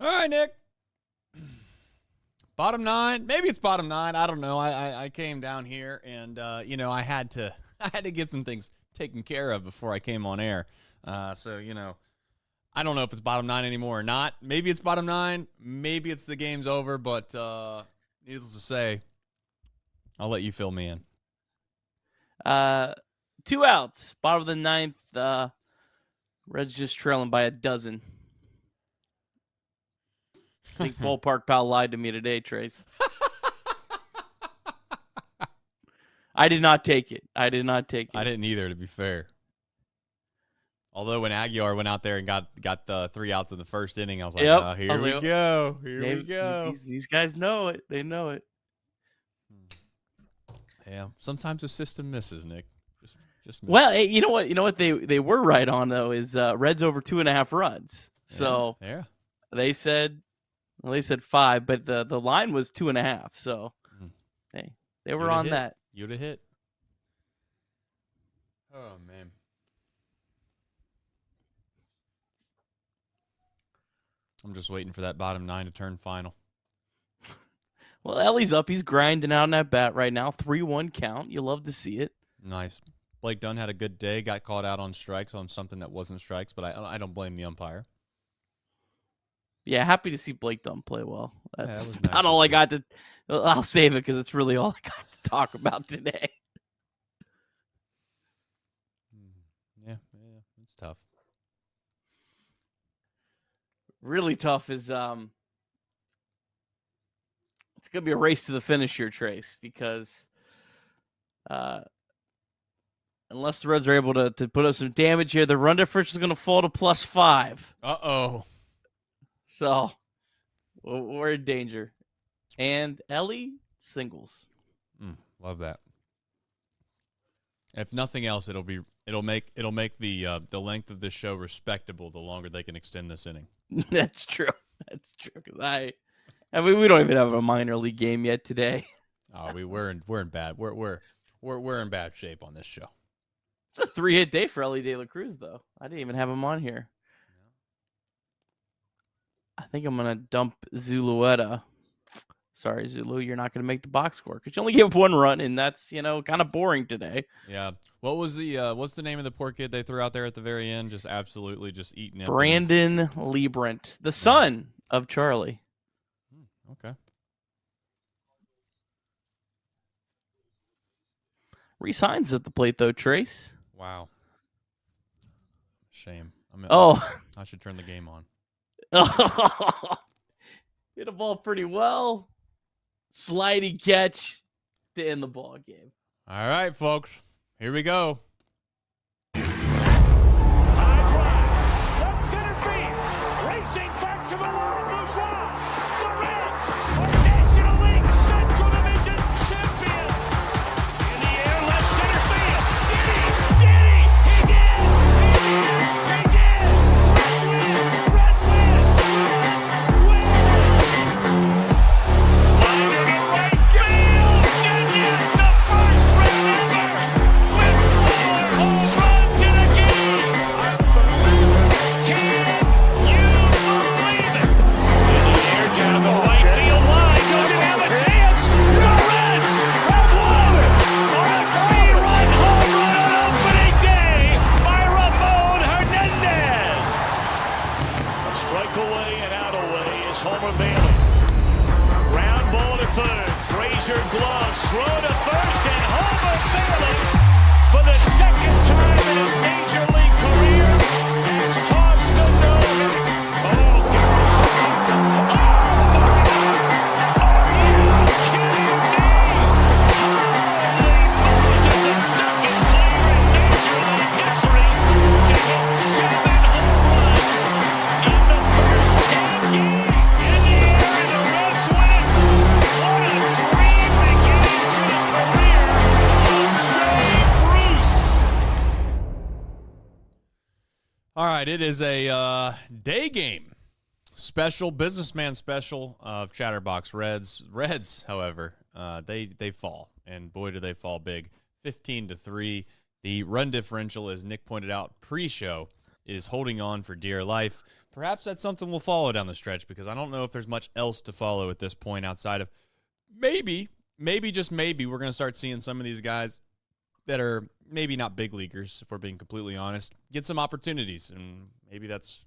All right, Nick. Bottom 9. Maybe it's bottom 9. I don't know. I came down here and I had to get some things taken care of before I came on air. So I don't know if it's bottom 9 anymore or not. Maybe it's bottom 9. Maybe it's the game's over. But needless to say, I'll let you fill me in. 2 outs. Bottom of the 9th. Reds just trailing by 12. I think Ballpark Pal lied to me today, Trace. I did not take it. I didn't either, to be fair. Although when Aguiar went out there and got the 3 outs in the first inning, I was like, oh, here we go. Here we go. These guys know it. They know it. Yeah, sometimes the system misses, Nick. Just misses. Well, hey, you know what they were right on, though, is Reds over 2.5 runs. So yeah. They said 5, but the line was 2.5. So hey, they were on that. You'd have hit. Oh, man. I'm just waiting for that bottom 9 to turn final. Well, Elly's up. He's grinding out on that bat right now. 3-1 count. You love to see it. Nice. Blake Dunn had a good day. Got caught out on strikes on something that wasn't strikes, but I don't blame the umpire. Yeah, happy to see Blake Dunn play well. That's that not all I got to. I'll save it because it's really all I got to talk about today. Yeah, it's tough. Really tough is it's gonna be a race to the finish here, Trace, because unless the Reds are able to put up some damage here, the run differential is gonna fall to +5. Uh-oh. So we're in danger. And Elly singles. Love that. If nothing else, it'll make the length of this show respectable the longer they can extend this inning. That's true. That's true. Cause I mean, we don't even have a minor league game yet today. Oh, we're in bad shape on this show. It's a 3-hit day for Elly De La Cruz, though. I didn't even have him on here. I think I'm gonna dump Zulueta. Sorry, Zulu, you're not gonna make the box score because you only gave up 1 run, and that's kind of boring today. Yeah. What was what's the name of the poor kid they threw out there at the very end? Just absolutely just eating it. Brandon Liebrant, the son of Charlie. Okay. Resigns at the plate though, Trace. Wow. Shame. I should turn the game on. Hit a ball pretty well. Slidey catch to end the ball game. All right, folks. Here we go. High drive. Left center field. Racing back to the wall. Bourgeois. The Reds are National League Central Division champions. In the air, left center field. Did he? He did. He did. Reds win. Line to the right field. Genius, the first Red ever with 4 home runs in a game. Can you believe it? In the air, down the right field line. Does it have a chance? The Reds have won on a 3-run home run on opening day by Ramón Hernandez. A strike away and out away is Homer Bailey. Ground ball to third. Frazier gloves. Throw to first, and Homer Bailey, for the second time in his major league career, has tossed the no-hitter. Oh, God. Are you kidding me? Holy Moses, the second player in major league history to hit 7 home runs in the first 10 games. In the air, and the Reds win. What a dream beginning to a career of Jay Bruce. All right, it is a day game. Special businessman special of Chatterbox Reds. Reds, however, they fall, and boy do they fall big. 15-3. The run differential, as Nick pointed out pre-show, is holding on for dear life. Perhaps that's something we'll follow down the stretch because I don't know if there's much else to follow at this point outside of maybe, just maybe, we're going to start seeing some of these guys that are maybe not big leaguers, if we're being completely honest, get some opportunities. And maybe that's,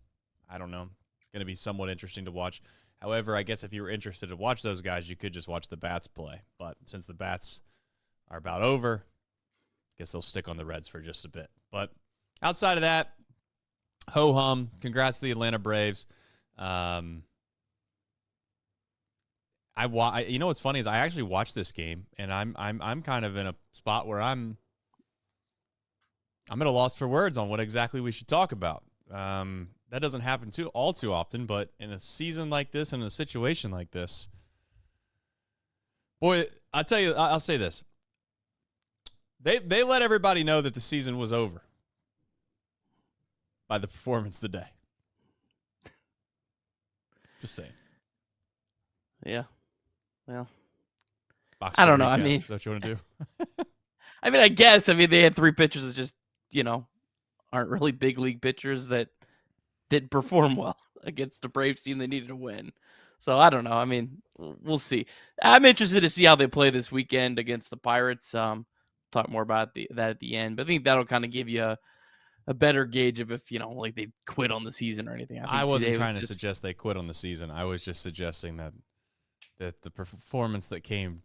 I don't know, going to be somewhat interesting to watch. However, I guess if you were interested to watch those guys, you could just watch the Bats play. But since the Bats are about over, I guess they'll stick on the Reds for just a bit. But outside of that, ho-hum, congrats to the Atlanta Braves. You know what's funny is I actually watched this game, and I'm kind of in a spot where I'm at a loss for words on what exactly we should talk about. That doesn't happen too often, but in a season like this, in a situation like this, boy, I'll tell you, I'll say this. They let everybody know that the season was over by the performance today. Just saying. Yeah. Well, Box I don't know. recap. I mean, Is that what you want to do? I guess. They had 3 pitchers that just, aren't really big league pitchers that didn't perform well against the Braves team they needed to win. So I don't know. I mean, we'll see. I'm interested to see how they play this weekend against the Pirates. Talk more about that at the end, but I think that'll kind of give you a better gauge of if, like they quit on the season or anything. I wasn't trying to suggest they quit on the season. I was just suggesting that the performance that came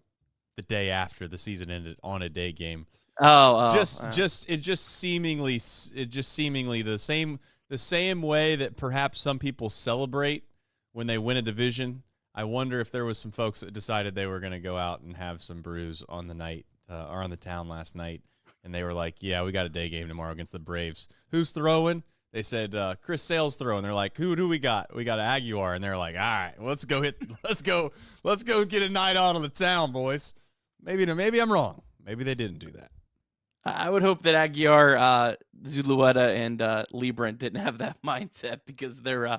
the day after the season ended on a day game. Just seemingly the same way that perhaps some people celebrate when they win a division. I wonder if there was some folks that decided they were going to go out and have some brews on the night or on the town last night, and they were like, "Yeah, we got a day game tomorrow against the Braves. Who's throwing?" They said Chris Sale's throwing. They're like, "Who do we got?" We got Aguiar, and they're like, "All right, let's go get a night out on the town, boys." Maybe I'm wrong. Maybe they didn't do that. I would hope that Aguiar, Zulueta, and Liebrand didn't have that mindset because their,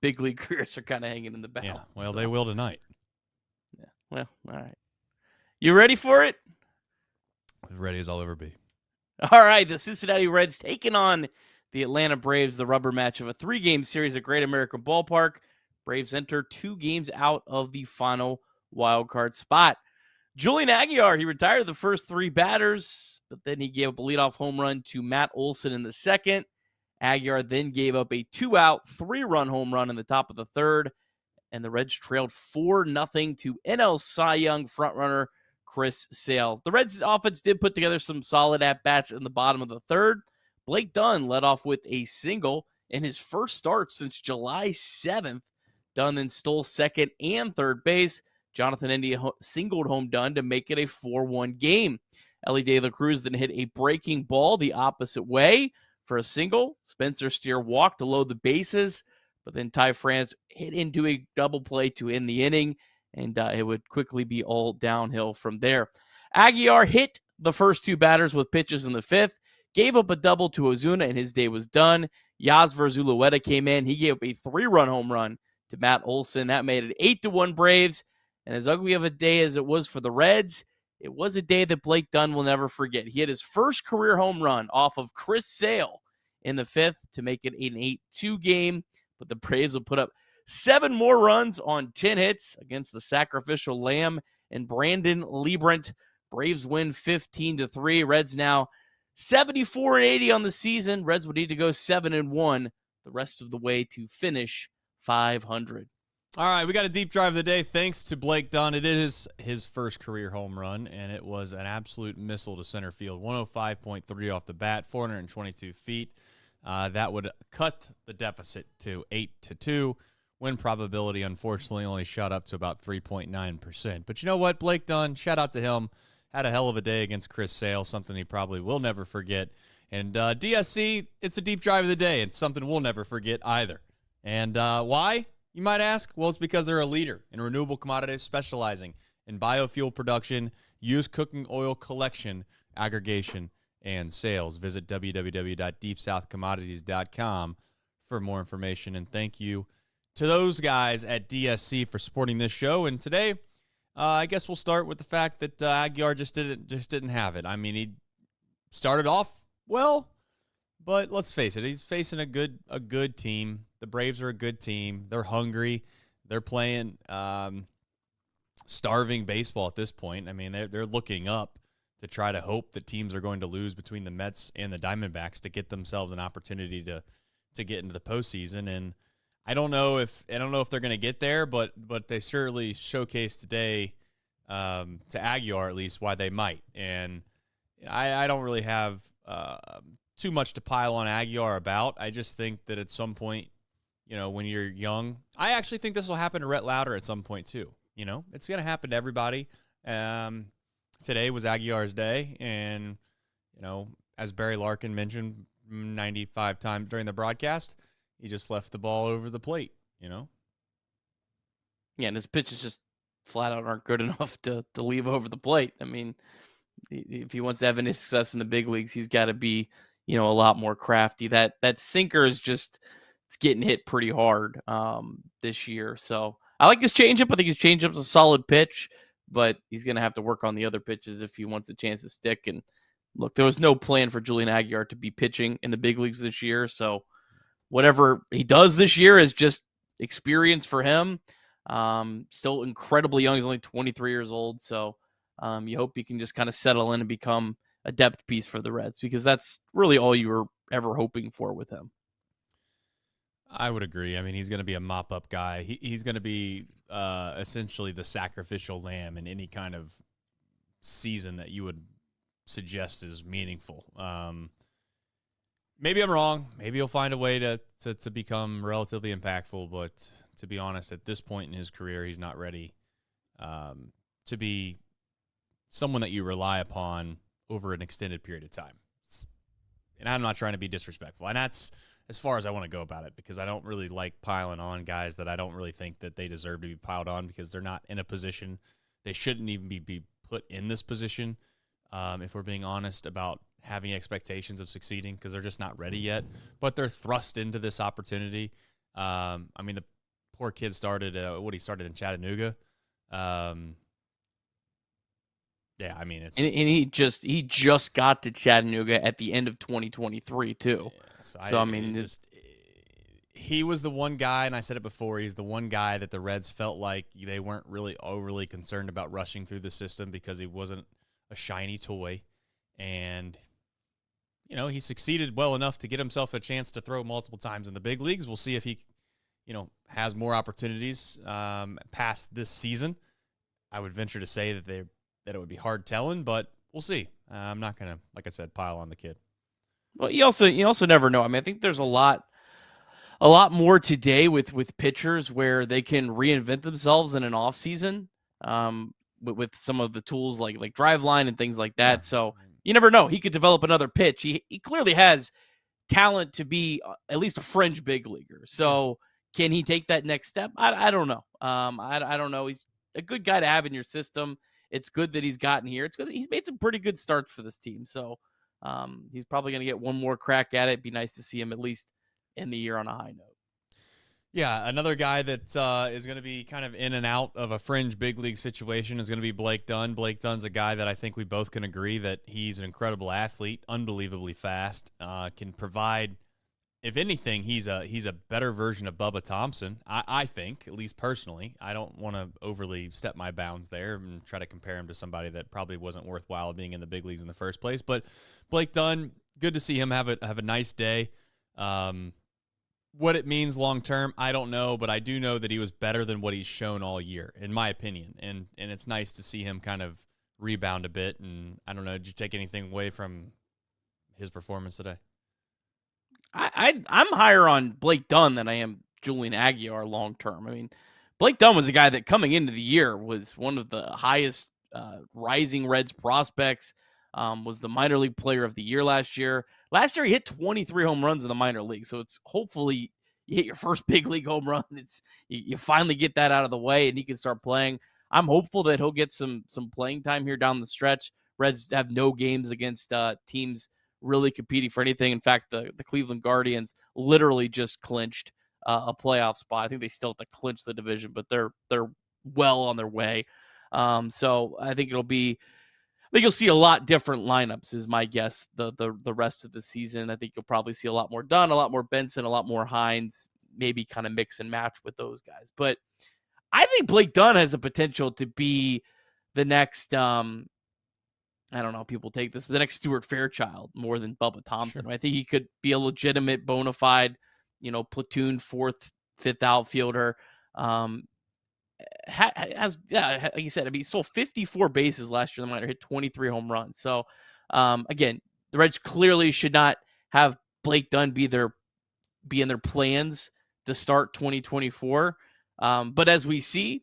big league careers are kind of hanging in the balance. Yeah, well, they will tonight. Yeah. Well, all right. You ready for it? As ready as I'll ever be. All right, the Cincinnati Reds taking on the Atlanta Braves, the rubber match of a 3-game series at Great American Ballpark. Braves enter 2 games out of the final wild card spot. Julian Aguiar, he retired the first 3 batters, but then he gave up a leadoff home run to Matt Olson in the second. Aguiar then gave up a 2-out, 3-run home run in the top of the third, and the Reds trailed 4-0 to NL Cy Young frontrunner Chris Sale. The Reds offense did put together some solid at-bats in the bottom of the third. Blake Dunn led off with a single in his first start since July 7th. Dunn then stole second and third base. Jonathan India singled home Dunn to make it a 4-1 game. Elly De La Cruz then hit a breaking ball the opposite way for a single. Spencer Steer walked to load the bases, but then Ty France hit into a double play to end the inning, and it would quickly be all downhill from there. Aguiar hit the first 2 batters with pitches in the 5th, gave up a double to Ozuna, and his day was done. Yasver Zulueta came in. He gave up a 3-run home run to Matt Olson. That made it 8-1 Braves. And as ugly of a day as it was for the Reds, it was a day that Blake Dunn will never forget. He hit his first career home run off of Chris Sale in the 5th to make it an 8-2 game. But the Braves will put up 7 more runs on 10 hits against the sacrificial lamb and Brandon Liebrand. Braves win 15-3. Reds now 74-80 on the season. Reds would need to go 7-1 the rest of the way to finish 500. All right, we got a deep drive of the day thanks to Blake Dunn. It is his first career home run, and it was an absolute missile to center field. 105.3 off the bat, 422 feet. That would cut the deficit to 8-2. Win probability, unfortunately, only shot up to about 3.9%. But you know what? Blake Dunn, shout out to him. Had a hell of a day against Chris Sale, something he probably will never forget. And DSC, it's a deep drive of the day. It's something we'll never forget either. And why? You might ask? Well, it's because they're a leader in renewable commodities specializing in biofuel production, used cooking oil collection, aggregation, and sales. Visit www.deepsouthcommodities.com for more information. And thank you to those guys at DSC for supporting this show. And today, I guess we'll start with the fact that Aguiar just didn't have it. I mean, he started off well, But let's face it, he's facing a good team. The Braves are a good team. They're hungry. They're playing starving baseball at this point. I mean, they're looking up to try to hope that teams are going to lose between the Mets and the Diamondbacks to get themselves an opportunity to get into the postseason. And I don't know if they're going to get there, but they certainly showcased today to Aguiar at least why they might. And I don't really have too much to pile on Aguiar about. I just think that at some point, when you're young, I actually think this will happen to Rhett Lauder at some point too. It's going to happen to everybody. Today was Aguiar's day, and as Barry Larkin mentioned 95 times during the broadcast, he just left the ball over the plate. Yeah, and his pitches just flat out aren't good enough to leave over the plate. I mean, if he wants to have any success in the big leagues, he's got to be a lot more crafty. That sinker is just, it's getting hit pretty hard this year. So I like his changeup. I think his changeup's a solid pitch, but he's going to have to work on the other pitches if he wants a chance to stick. And look, there was no plan for Julian Aguiar to be pitching in the big leagues this year. So whatever he does this year is just experience for him. Still incredibly young. He's only 23 years old. So you hope he can just kind of settle in and become a depth piece for the Reds, because that's really all you were ever hoping for with him. I would agree. I mean, he's going to be a mop-up guy. He's going to be essentially the sacrificial lamb in any kind of season that you would suggest is meaningful. Maybe I'm wrong. Maybe he'll find a way to become relatively impactful, but to be honest, at this point in his career, he's not ready to be someone that you rely upon over an extended period of time. And I'm not trying to be disrespectful. And that's as far as I want to go about it, because I don't really like piling on guys that I don't really think that they deserve to be piled on, because they're not in a position. They shouldn't even be put in this position, if we're being honest about having expectations of succeeding, because they're just not ready yet. But they're thrust into this opportunity. I mean, the poor kid started he started in Chattanooga. Yeah, I mean, it's and he just got to Chattanooga at the end of 2023 too. Yeah, so I mean, he was the one guy, and I said it before, he's the one guy that the Reds felt like they weren't really overly concerned about rushing through the system, because he wasn't a shiny toy. And he succeeded well enough to get himself a chance to throw multiple times in the big leagues. We'll see if he has more opportunities past this season. I would venture to say that it would be hard telling, but we'll see. I'm not going to, like I said, pile on the kid. Well, you also never know. I mean, I think there's a lot more today with pitchers where they can reinvent themselves in an off season, with some of the tools like drive line and things like that. Yeah. So you never know. He could develop another pitch. He clearly has talent to be at least a fringe big leaguer. So can he take that next step? I don't know. I don't know. He's a good guy to have in your system. It's good that he's gotten here. It's good that he's made some pretty good starts for this team. So he's probably going to get one more crack at it. It'd be nice to see him at least end the year on a high note. Yeah, another guy that is going to be kind of in and out of a fringe big league situation is going to be Blake Dunn. Blake Dunn's a guy that I think we both can agree that he's an incredible athlete, unbelievably fast, can provide, if anything, he's a better version of Bubba Thompson, I think, at least personally. I don't want to overly step my bounds there and try to compare him to somebody that probably wasn't worthwhile being in the big leagues in the first place. But Blake Dunn, good to see him have a nice day. What it means long term, I don't know, but I do know that he was better than what he's shown all year, in my opinion. And it's nice to see him kind of rebound a bit. And I don't know, did you take anything away from his performance today? I'm higher on Blake Dunn than I am Julian Aguiar long term. I mean, Blake Dunn was a guy that coming into the year was one of the highest rising Reds prospects, was the minor league player of the year last year. Last year, he hit 23 home runs in the minor league. So it's hopefully you hit your first big league home run. You finally get that out of the way and he can start playing. I'm hopeful that he'll get some playing time here down the stretch. Reds have no games against teams really competing for anything. In fact, the Cleveland Guardians literally just clinched a playoff spot. I think they still have to clinch the division, but they're well on their way. So I think it'll be think you'll see a lot different lineups is my guess the rest of the season. I think you'll probably see a lot more Dunn, a lot more Benson, a lot more Hines, maybe kind of mix and match with those guys. But I think Blake Dunn has a potential to be the next, I don't know, people take this, the next Stuart Fairchild more than Bubba Thompson. Sure. I think he could be a legitimate, bona fide, platoon fourth, fifth outfielder. Like you said, he stole 54 bases last year in the minor, hit 23 home runs. So, again, the Reds clearly should not have Blake Dunn be in their plans to start 2024. But as we see,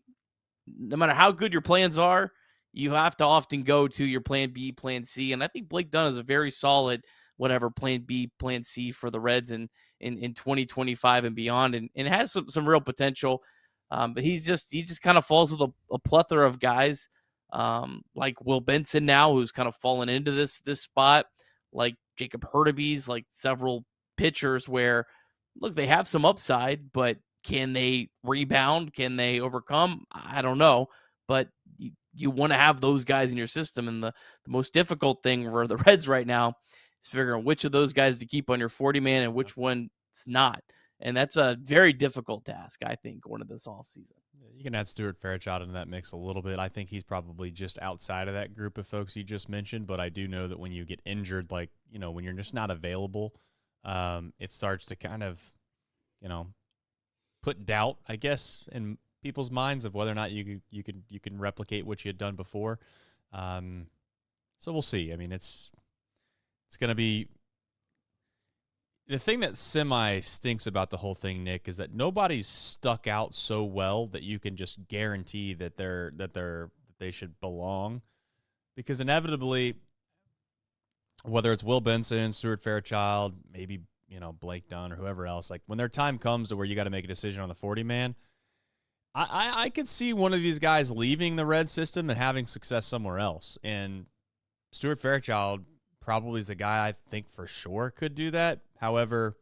no matter how good your plans are, you have to often go to your plan B, plan C. And I think Blake Dunn is a very solid, whatever, plan B, plan C for the Reds in 2025 and beyond, and has some real potential. But he just kind of falls with a plethora of guys, like Will Benson now, who's kind of fallen into this spot, like Jacob Hurtubise, like several pitchers where, look, they have some upside, but can they rebound? Can they overcome? I don't know. But you want to have those guys in your system. And the most difficult thing for the Reds right now is figuring which of those guys to keep on your 40-man and which one it's not. And that's a very difficult task, I think, going into this offseason. You can add Stuart Fairchild into that mix a little bit. I think he's probably just outside of that group of folks you just mentioned, but I do know that when you get injured, like, when you're just not available, it starts to kind of, put doubt, I guess, in people's minds of whether or not you can replicate what you had done before. So we'll see. I mean, it's going to be the thing that semi stinks about the whole thing, Nick, is that nobody's stuck out so well that you can just guarantee that they should belong, because inevitably, whether it's Will Benson, Stuart Fairchild, maybe Blake Dunn or whoever else, like when their time comes to where you got to make a decision on the 40-man, I could see one of these guys leaving the Red system and having success somewhere else. And Stuart Fairchild probably is a guy I think for sure could do that. However,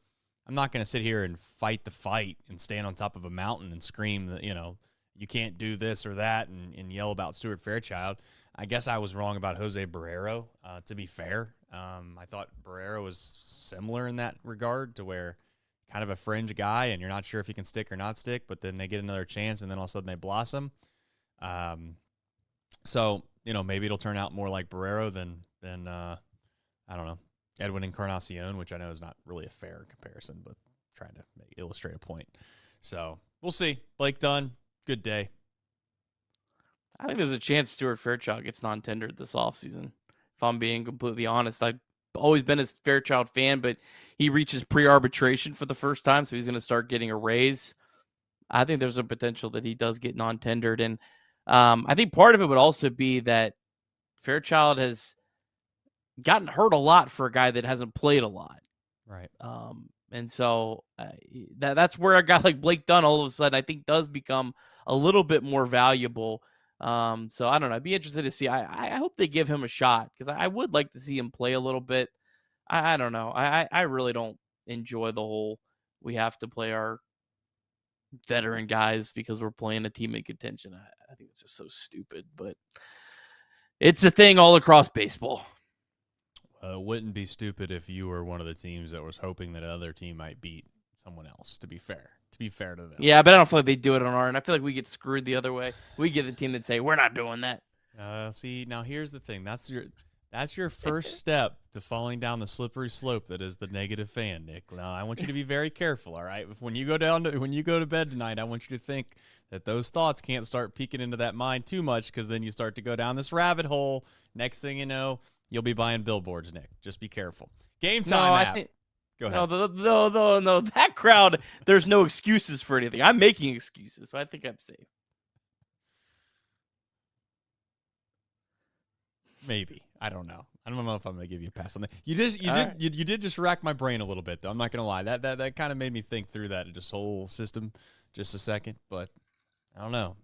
I'm not going to sit here and fight the fight and stand on top of a mountain and scream that, you can't do this or that and yell about Stuart Fairchild. I guess I was wrong about Jose Barrero, to be fair. I thought Barrero was similar in that regard, to where kind of a fringe guy and you're not sure if he can stick or not stick, but then they get another chance and then all of a sudden they blossom. So, maybe it'll turn out more like Barrero than I don't know, Edwin Encarnacion, which I know is not really a fair comparison, but trying to illustrate a point. So we'll see. Blake Dunn, good day. I think there's a chance Stuart Fairchild gets non-tendered this offseason, if I'm being completely honest. I've always been a Fairchild fan, but he reaches pre-arbitration for the first time, so he's going to start getting a raise. I think there's a potential that he does get non-tendered. And I think part of it would also be that Fairchild has gotten hurt a lot for a guy that hasn't played a lot. Right. And so that's where a guy like Blake Dunn all of a sudden I think does become a little bit more valuable. So I don't know. I'd be interested to see. I hope they give him a shot, because I would like to see him play a little bit. I don't know. I really don't enjoy the whole we have to play our veteran guys because we're playing a team in contention. I think it's just so stupid, but it's a thing all across baseball. It wouldn't be stupid if you were one of the teams that was hoping that another team might beat someone else, to be fair to them. Yeah, but I don't feel like they do it on our end. I feel like we get screwed the other way. We get the team that say, we're not doing that. See, now here's the thing. That's your first step to falling down the slippery slope that is the negative fan, Nick. Now, I want you to be very careful, all right? When you go to bed tonight, I want you to think that those thoughts can't start peeking into that mind too much, because then you start to go down this rabbit hole. Next thing you know, you'll be buying billboards, Nick. Just be careful. Game time app. Go ahead. No. That crowd, there's no excuses for anything. I'm making excuses, so I think I'm safe. Maybe. I don't know. I don't know if I'm going to give you a pass on that. You did just rack my brain a little bit, though. I'm not going to lie. That kind of made me think through that this whole system just a second, but I don't know.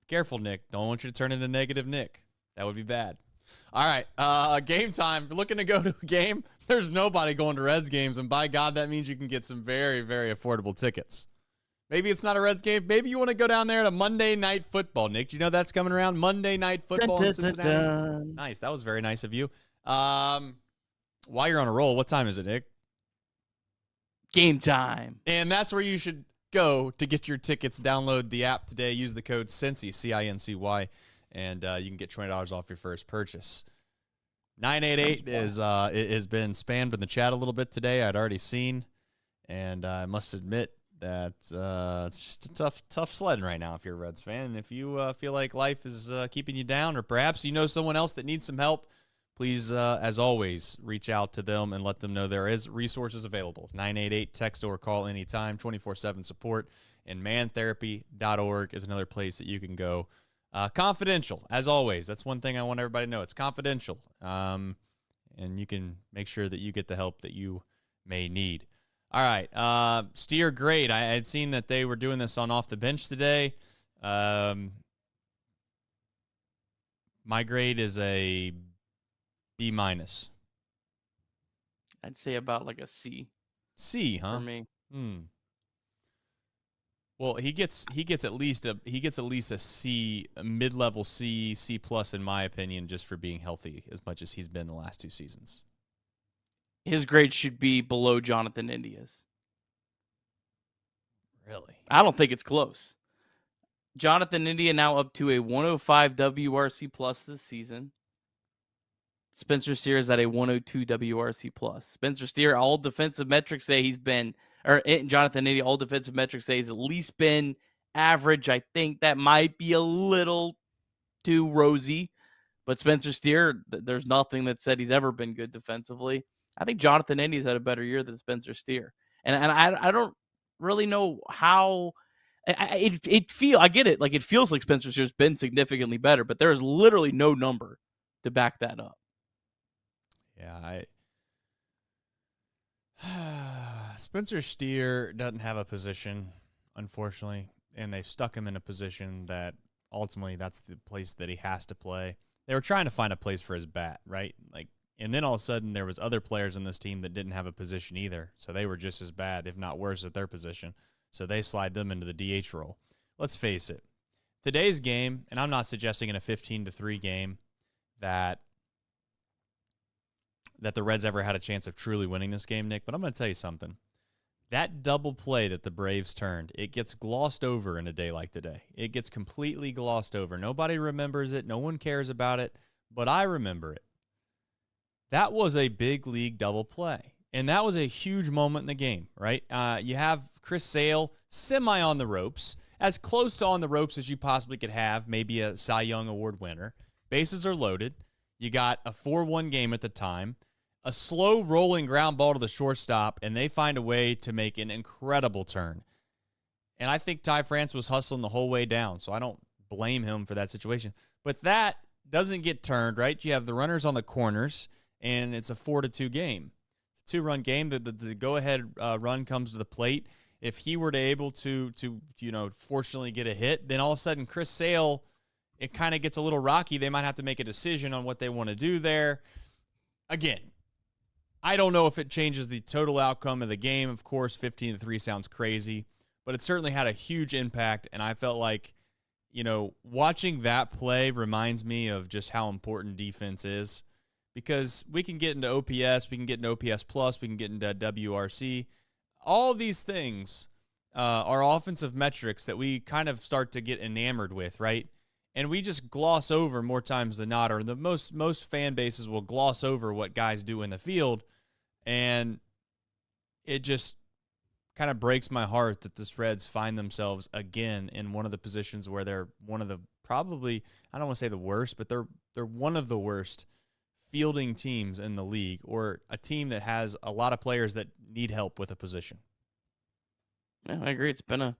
Careful, Nick. Don't want you to turn into negative Nick. That would be bad. All right, game time. If you're looking to go to a game, there's nobody going to Reds games, and by God, that means you can get some very, very affordable tickets. Maybe it's not a Reds game. Maybe you want to go down there to Monday Night Football. Nick, do you know that's coming around? Monday Night Football in Cincinnati. Nice. That was very nice of you. While you're on a roll, what time is it, Nick? Game time. And that's where you should go to get your tickets. Download the app today. Use the code CINCY, CINCY, and you can get $20 off your first purchase. 988 has been spammed in the chat a little bit today. I'd already seen, and I must admit that it's just a tough sledding right now if you're a Reds fan. And if you feel like life is keeping you down, or perhaps you know someone else that needs some help, please, as always, reach out to them and let them know there is resources available. 988, text or call anytime, 24/7 support. And mantherapy.org is another place that you can go. Confidential, as always. That's one thing I want everybody to know. It's confidential. And you can make sure that you get the help that you may need. All right. Steer grade. I had seen that they were doing this on Off the Bench today. My grade is a B-. I'd say about like a C. C, huh? For me. Well, he gets at least a C, a mid-level C, C+ in my opinion, just for being healthy as much as he's been the last 2 seasons. His grade should be below Jonathan India's. Really? I don't think it's close. Jonathan India now up to a 105 WRC plus this season. Spencer Steer is at a 102 WRC plus. Spencer Steer, all defensive metrics say he's been, or Jonathan India, all defensive metrics say he's at least been average. I think that might be a little too rosy, but Spencer Steer, there's nothing that said he's ever been good defensively. I think Jonathan India's had a better year than Spencer Steer. And I don't really know how I get it. Like, it feels like Spencer Steer's been significantly better, but there is literally no number to back that up. Yeah, Spencer Steer doesn't have a position, unfortunately, and they've stuck him in a position that ultimately that's the place that he has to play. They were trying to find a place for his bat, right? Like, and then all of a sudden there was other players in this team that didn't have a position either, so they were just as bad, if not worse, at their position. So they slide them into the DH role. Let's face it, today's game, and I'm not suggesting in a 15-3 game that the Reds ever had a chance of truly winning this game, Nick, but I'm going to tell you something. That double play that the Braves turned, it gets glossed over in a day like today. It gets completely glossed over. Nobody remembers it. No one cares about it, but I remember it. That was a big league double play, and that was a huge moment in the game, right? You have Chris Sale semi on the ropes, as close to on the ropes as you possibly could have, maybe a Cy Young Award winner. Bases are loaded. You got a 4-1 game at the time. A slow rolling ground ball to the shortstop, and they find a way to make an incredible turn. And I think Ty France was hustling the whole way down, so I don't blame him for that situation. But that doesn't get turned, right? You have the runners on the corners, and it's a 4-2 game. It's a 2-run game. The go-ahead run comes to the plate. If he were to able to fortunately get a hit, then all of a sudden Chris Sale, it kind of gets a little rocky. They might have to make a decision on what they want to do there. Again, I don't know if it changes the total outcome of the game. Of course, 15-3 sounds crazy, but it certainly had a huge impact, and I felt like, watching that play reminds me of just how important defense is, because we can get into OPS, we can get into OPS plus, we can get into WRC. All of these things are offensive metrics that we kind of start to get enamored with, right? And we just gloss over more times than not, or the most fan bases will gloss over what guys do in the field. And it just kind of breaks my heart that this Reds find themselves again in one of the positions where they're one of the probably, I don't want to say the worst, but they're one of the worst fielding teams in the league, or a team that has a lot of players that need help with a position. Yeah, I agree. It's been a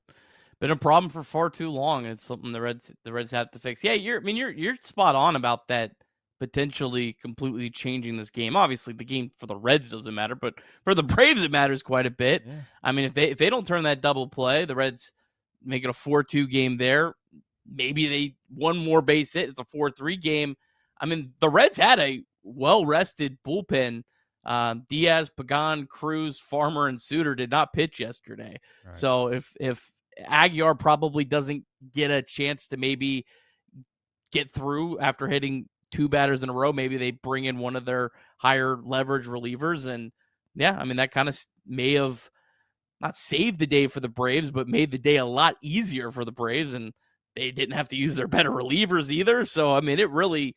problem for far too long. It's something the Reds have to fix. Yeah, you're spot on about that. Potentially completely changing this game. Obviously, the game for the Reds doesn't matter, but for the Braves, it matters quite a bit. Yeah. I mean, if they don't turn that double play, the Reds make it a 4-2 game there. Maybe they one more base hit. It's a 4-3 game. I mean, the Reds had a well-rested bullpen. Diaz, Pagan, Cruz, Farmer, and Suter did not pitch yesterday. Right. So if Aguiar probably doesn't get a chance to maybe get through after hitting 2 batters in a row. Maybe they bring in one of their higher leverage relievers. And yeah, I mean, that kind of may have not saved the day for the Braves, but made the day a lot easier for the Braves. And they didn't have to use their better relievers either. So, I mean, it really,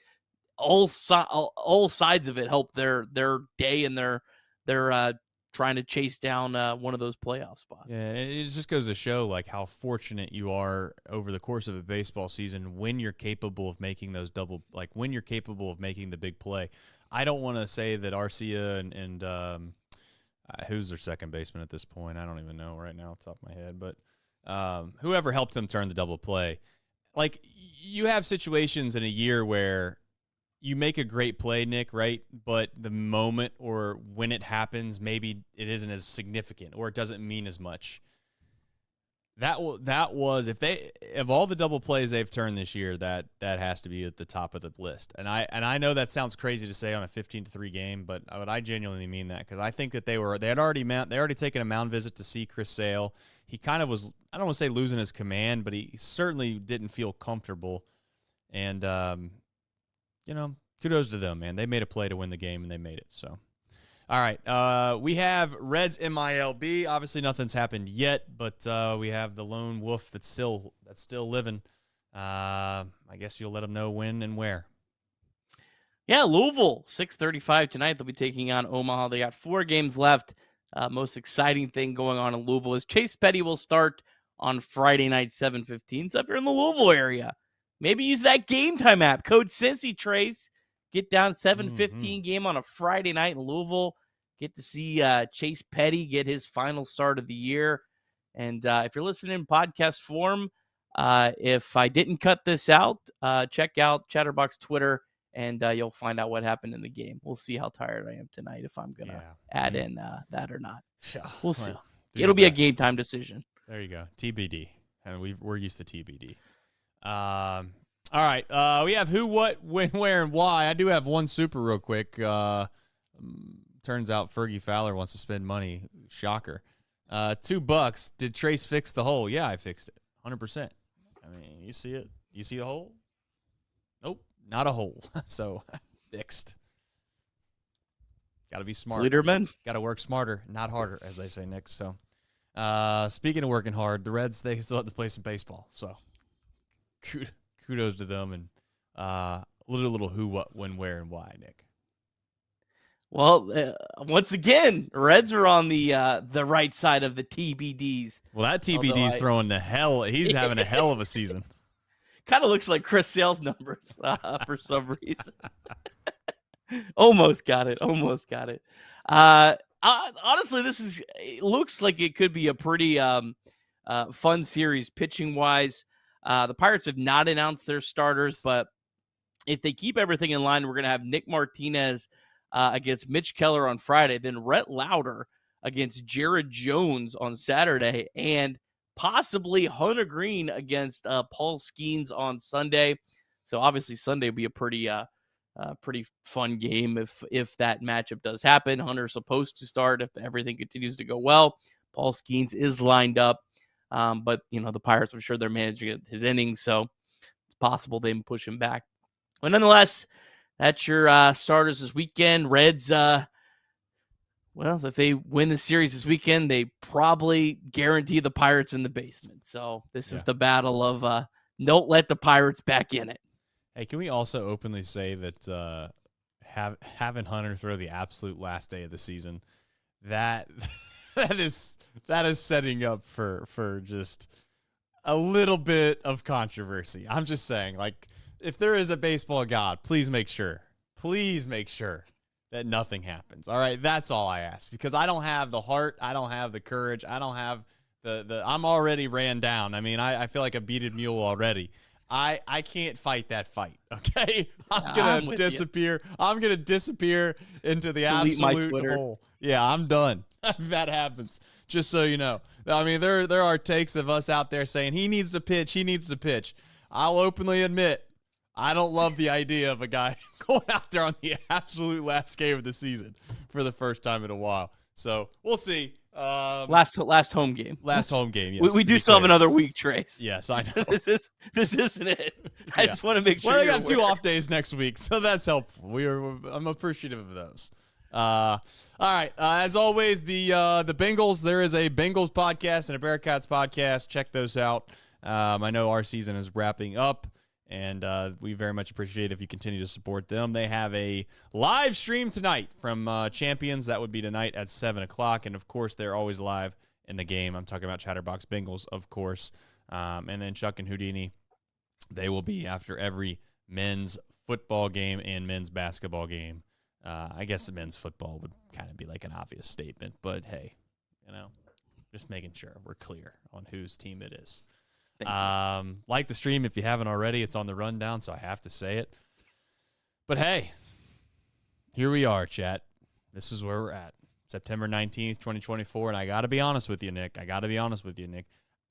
all sides of it helped their day, and they're trying to chase down one of those playoff spots. Yeah, it just goes to show like how fortunate you are over the course of a baseball season when you're capable of making those when you're capable of making the big play. I don't want to say that Arcia and who's their second baseman at this point? I don't even know right now off the top of my head, but whoever helped them turn the double play. Like, you have situations in a year where you make a great play, Nick, right? But the moment or when it happens, maybe it isn't as significant or it doesn't mean as much. That was of all the double plays they've turned this year, that has to be at the top of the list. And I know that sounds crazy to say on a 15-3 game, but I genuinely mean that, because I think that they had already taken a mound visit to see Chris Sale. He kind of was, I don't want to say losing his command, but he certainly didn't feel comfortable. And kudos to them, man. They made a play to win the game, and they made it. So, all right. We have Reds MILB. Obviously, nothing's happened yet, but we have the lone wolf that's still living. I guess you'll let them know when and where. Yeah, Louisville, 6:35 tonight. They'll be taking on Omaha. They got 4 games left. Most exciting thing going on in Louisville is Chase Petty will start on Friday night, 7:15. So if you're in the Louisville area, maybe use that Game Time app. Code Cincy Trace. Get down 7:15 game on a Friday night in Louisville. Get to see Chase Petty get his final start of the year. And if you're listening in podcast form, if I didn't cut this out, check out Chatterbox Twitter, and you'll find out what happened in the game. We'll see how tired I am tonight, if I'm going to add in that or not. We'll see. It'll be a game time decision. There you go. TBD. And we're used to TBD. All right. We have who, what, when, where, and why. I do have one super real quick. Turns out Fergie Fowler wants to spend money. Shocker. $2. Did Trace fix the hole? Yeah, I fixed it. 100%. I mean, you see it? You see a hole? Nope, not a hole. So, fixed. Got to be smart. Leaderman. Got to work smarter, not harder, as they say, Nick. So, speaking of working hard, the Reds, they still have to play some baseball. So, kudos to them, and little who, what, when, where, and why, Nick. Well, once again, Reds are on the right side of the TBDs. Well, that TBD's throwing the hell. He's having a hell of a season. Kind of looks like Chris Sale's numbers for some reason. Almost got it. Honestly, it looks like it could be a pretty fun series pitching wise. The Pirates have not announced their starters, but if they keep everything in line, we're going to have Nick Martinez against Mitch Keller on Friday, then Rhett Lauder against Jared Jones on Saturday, and possibly Hunter Green against Paul Skeens on Sunday. So obviously Sunday will be a pretty fun game if that matchup does happen. Hunter's supposed to start if everything continues to go well. Paul Skeens is lined up, but the Pirates, I'm sure they're managing his innings, so it's possible they can push him back. But nonetheless, that's your starters this weekend. Reds, if they win the series this weekend, they probably guarantee the Pirates in the basement. So this is the battle of don't let the Pirates back in it. Hey, can we also openly say that having Hunter throw the absolute last day of the season, that is setting up for just a little bit of controversy. I'm just saying, like, if there is a baseball god, please make sure that nothing happens. All right, that's all I ask, because I don't have the heart, I don't have the courage, I don't have the I'm already ran down. I mean, I feel like a beaten mule already. I can't fight that fight, okay? I'm gonna disappear. I'm gonna disappear into the absolute hole. Yeah, I'm done. That happens. Just so you know. I mean, there are takes of us out there saying he needs to pitch. I'll openly admit, I don't love the idea of a guy going out there on the absolute last game of the season for the first time in a while. So we'll see. Last home game. Last home game. Yes, We to do be still have clear. another week, Trace. Yes, I know. This isn't it. I Yeah. just want to make sure. Well, I you're got 2 aware. off days next week, so that's helpful. I'm appreciative of those. All right. As always, the Bengals. There is a Bengals podcast and a Bearcats podcast. Check those out. I know our season is wrapping up, and we very much appreciate if you continue to support them. They have a live stream tonight from Champions. That would be tonight at 7:00, and of course, they're always live in the game. I'm talking about Chatterbox Bengals, of course, and then Chuck and Houdini. They will be after every men's football game and men's basketball game. I guess the men's football would kind of be like an obvious statement, but hey, just making sure we're clear on whose team it is. Like the stream if you haven't already. It's on the rundown, so I have to say it. But hey, here we are, chat. This is where we're at. September 19th, 2024, and I got to be honest with you, Nick.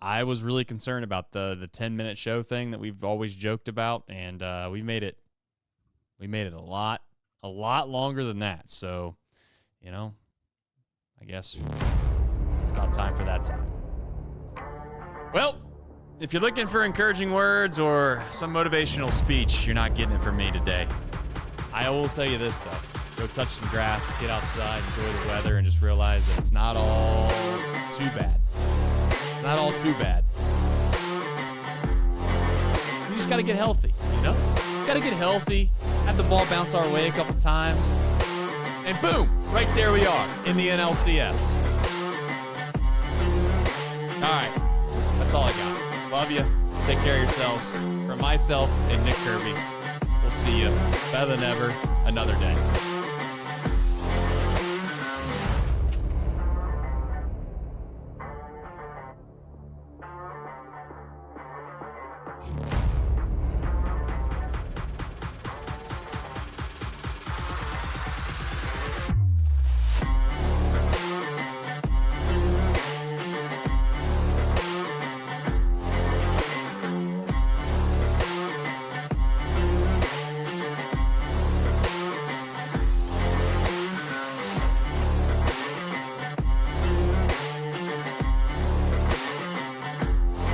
I was really concerned about the 10-minute show thing that we've always joked about, and we made it a lot longer than that. So, I guess it's about time for that time. Well, if you're looking for encouraging words or some motivational speech, you're not getting it from me today. I will tell you this, though. Go touch some grass, get outside, enjoy the weather, and just realize that it's not all too bad. It's not all too bad. We just got to get healthy, Got to get healthy, have the ball bounce our way a couple times, and boom, right there we are in the NLCS. All right, that's all I got. Love you. Take care of yourselves. For myself and Nick Kirby, we'll see you better than ever another day.